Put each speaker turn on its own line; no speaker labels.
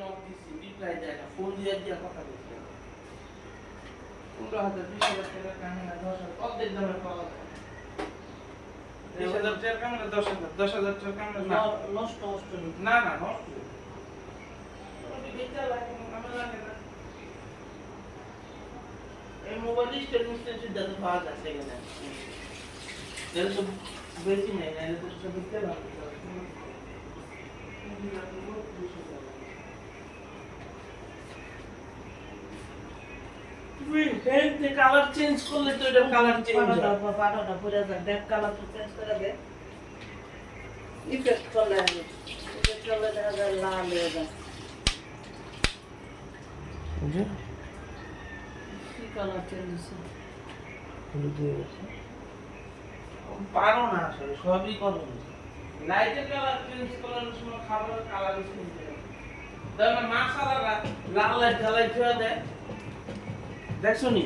knock দিছি reply দেয় না ফোন দিয়ে কথা বলছে 15,000 20,000 টাকা ক্যামেরা 10,000 অর্ধেক দামে পাওয়া যায় 20,000 টাকার ক্যামেরা 10,000 টাকার ক্যামেরা না
নষ্ট
না না নষ্ট ওটা বেচা লাগে আমার লাগে না এই মোবাইল স্টেটমেন্ট দাদা পাওয়া যায় সেখানে এর সব বেশি নেই না এর তো সব বিক্রি হবে তুমি হেলথে কালার চেঞ্জ করলে তো এটা কালার চেঞ্জ হবে
পাড়াটা পুরো ব্যাক কালার চেঞ্জ করে দে ইফেক্ট করলে দেখা যায় লাল হয়ে যায়
বুঝছো
কি কালার চেঞ্জ হচ্ছে
হলুদ হয়ে গেছে পারো না আসলে সবই করো লাইটের কালার চেঞ্জ করার সময় খাবারের কালার চেঞ্জ করে দাও না মাসালা লাল লাইট জ্বালাই ছুঁয়ে দেয় দেখছো নি